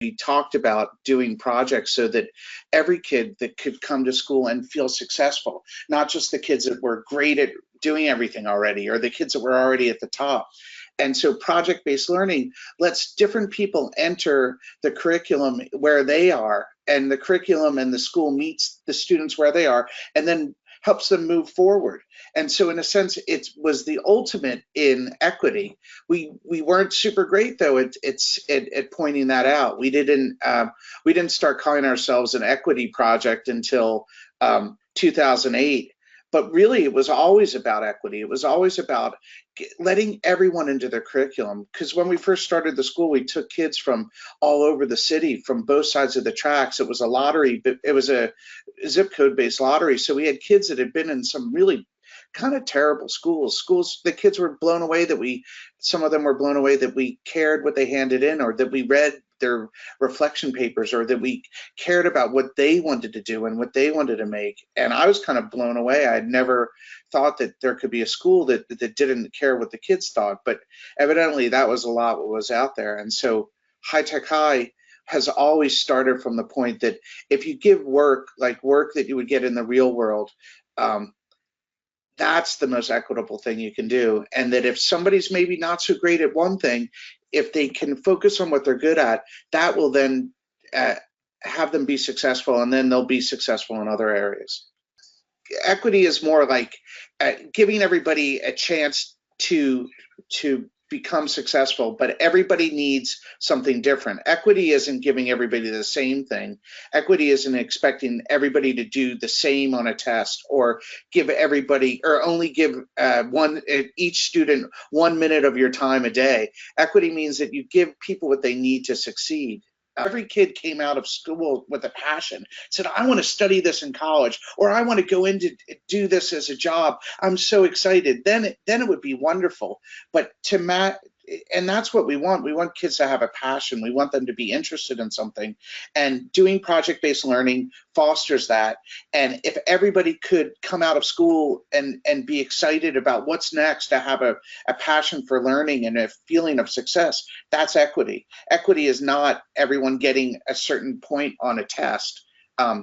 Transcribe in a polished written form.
we talked about doing projects so that every kid that could come to school and feel successful, not just the kids that were great at doing everything already or the kids that were already at the top. And so project-based learning lets different people enter the curriculum where they are, and the curriculum and the school meets the students where they are, and then helps them move forward. And so in a sense, it was the ultimate in equity. We weren't super great though at pointing that out. We didn't start calling ourselves an equity project until 2008. But really, it was always about equity. It was always about letting everyone into their curriculum. Because when we first started the school, we took kids from all over the city, from both sides of the tracks. It was a lottery, but it was a zip code-based lottery. So we had kids that had been in some really kind of terrible schools. The kids were blown away some of them were blown away that we cared what they handed in, or that we read their reflection papers, or that we cared about what they wanted to do and what they wanted to make. And I was kind of blown away. I had never thought that there could be a school that didn't care what the kids thought, but evidently that was a lot what was out there. And so High Tech High has always started from the point that if you give work, like work that you would get in the real world, that's the most equitable thing you can do. And that if somebody's maybe not so great at one thing, if they can focus on what they're good at, that will then have them be successful, and then they'll be successful in other areas. Equity is more like giving everybody a chance to become successful, but everybody needs something different. Equity isn't giving everybody the same thing. Equity isn't expecting everybody to do the same on a test, or give everybody, or only give each student 1 minute of your time a day. Equity means that you give people what they need to succeed. Every kid came out of school with a passion, said, I want to study this in college, or I want to go in to do this as a job. I'm so excited. Then it would be wonderful. But and that's what we want. We want kids to have a passion. We want them to be interested in something. And doing project-based learning fosters that. And if everybody could come out of school and be excited about what's next, to have a passion for learning and a feeling of success, that's equity. Equity is not everyone getting a certain point on a test.